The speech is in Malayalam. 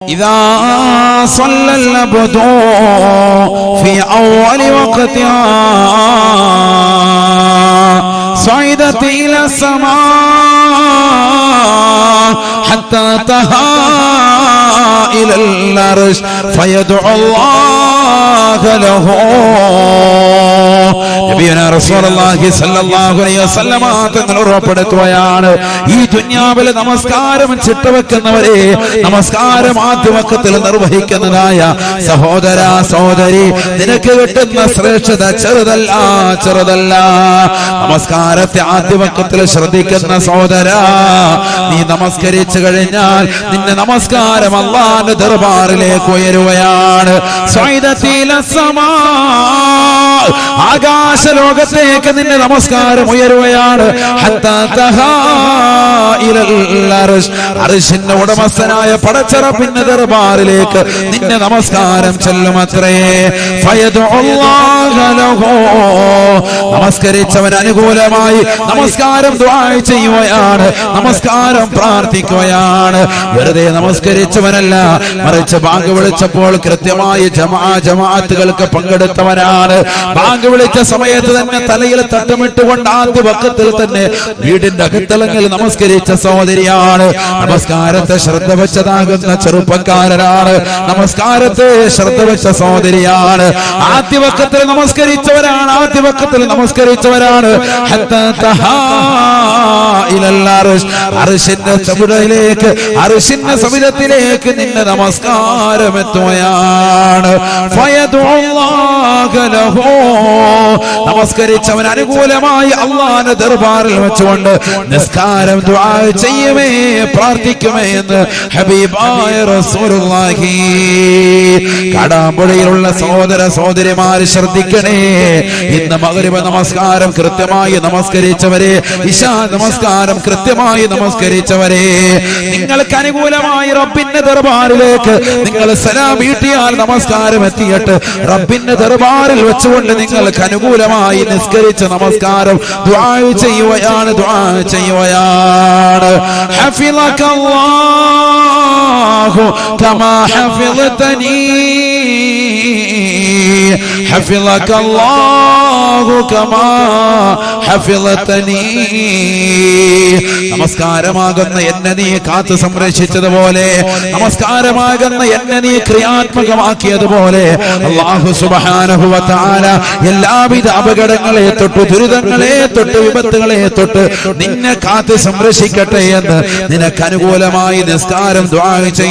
إذا صلى العبد في أول وقتها صعدت إلى السماء حتى انتهى إلى العرش فيدعو الله له. നബിയുനാ റസൂലുള്ളാഹി സ്വല്ലല്ലാഹു അലൈഹി വസല്ലമ തങ്ങൾ ഉറപ്പെടുത്തുകയാണ്, ഈ ദുനിയാവിലെ നമസ്കാരം ചിട്ടവെക്കുന്നവരെ, നമസ്കാരം ആദ്യവക്കത്തിൽ നിർവഹിക്കുന്നതായ സഹോദര സഹോദരി, നിനക്ക് കിട്ടുന്ന ശ്രേഷ്ഠത ചെറുതല്ല ചെറുതല്ല. നമസ്കാരത്തെ ആദ്യവക്കത്തിൽ ശ്രദ്ധിക്കുന്ന സഹോദര, നീ നമസ്കരിച്ചു കഴിഞ്ഞാൽ നിന്റെ നമസ്കാരം അല്ലാഹുവിന്റെ ദർബാറിലേക്ക് ഉയരുകയാണ്. ആകാശലോകത്തേക്ക് നിന്റെ നമസ്കാരം ഉയരുകയാണ്. അർശിന്റെ ഉടമസ്ഥനായ പടച്ചറപ്പിന്റെ ദർബാറിലേക്ക് നിന്റെ നമസ്കാരം ചെല്ലുമത്രേ. നമസ്കരിച്ചവൻ അനുകൂലമായി നമസ്കാരം ദുആ ചെയ്യുകയാണ്, നമസ്കാരം പ്രാർത്ഥിക്കുകയാണ്. വെറുതെ നമസ്കരിച്ചവനല്ല, മറിച്ച് ബാങ്ക് വിളിച്ചപ്പോൾ കൃത്യമായി ജമാഅത്തുകൾക്ക് പങ്കെടുത്തവനാണ്. ബാങ്ക് വിളിച്ച സമയത്ത് തന്നെ തലയിൽ തട്ടമിട്ടുകൊണ്ട് ആദ്യ വക്കത്തിൽ തന്നെ വീടിന്റെ അകത്തളങ്ങളിൽ നമസ്കരിച്ച സഹോദരിയാണ്. നമസ്കാരത്തെ ശ്രദ്ധ വെച്ചതാകുന്ന ചെറുപ്പക്കാരനാണ്, നമസ്കാരത്തെ ശ്രദ്ധ വെച്ച സഹോദരിയാണ്. ആദ്യ വക്കത്തിൽ നമസ്കരിച്ചവരാണ്, ആദ്യ വക്കത്തിൽ നമസ്കരിച്ചവരാണ്. അർശിന്റെ ചുവടിലേക്ക്, അർശിന്റെ സവിധത്തിലേക്ക് നിന്റെ നമസ്കാരം എത്തുകയാണ്. നമസ്കരിച്ചവൻ അനുകൂലമായി അല്ലാഹുവിന്റെ ദർബാറിൽ വെച്ചുകൊണ്ട് നിസ്കാരം ദുആ ചെയ്യുമേ, പ്രാർത്ഥിക്കുമേ എന്ന് ഹബീബായ റസൂലുള്ളാഹി. കടാമ്പുഴയിലുള്ള സഹോദര സഹോദരിമാർ ശ്രദ്ധിക്കണേ, ഇന്ന് മഗ്രിബ് നമസ്കാരം കൃത്യമായി നമസ്കരിച്ചവരെ, ഇശാ നമസ്കാരം കൃത്യമായി നമസ്കരിച്ചവരെ, നിങ്ങൾക്ക് അനുകൂലമായി റബ്ബിന്റെ ദർബാറിലേക്ക് നിങ്ങൾ സലാം വീട്ടിയാൽ നമസ്കാരം എത്തിയിട്ട് റബ്ബിന്റെ ദർബാറിൽ വെച്ചുകൊണ്ട് നിങ്ങൾക്ക് അനുകൂലമായി നിസ്കരിച്ച നമസ്കാരം ദുആ ചെയ്യുകയാണ്, ദുആ ചെയ്യുകയാണ്. ഹഫിളകല്ലാഹു കമാ ഹഫിളതനി, ഹഫിളകല്ലാഹു കമാ ഹഫിളതനി. നമസ്കാരമാകുന്ന എന്നെ നീ കാത്തു സംരക്ഷിച്ചതുപോലെ, നമസ്കാരമാകുന്ന എന്നെ നീ ക്രിയാത്മകമാക്കിയതുപോലെ അല്ലാഹു സുബ്ഹാനഹു വ തആല എല്ലാവിധ അപകടങ്ങളെ തൊട്ട്, ദുരിതങ്ങളെ തൊട്ട്, വിപത്തുകളെ തൊട്ട് നിന്നെ കാത്ത് സംരക്ഷിക്കട്ടെ എന്ന് നിനക്ക് അനുകൂലമായി നിസ്കാരം ദുആ ചെയ്യും.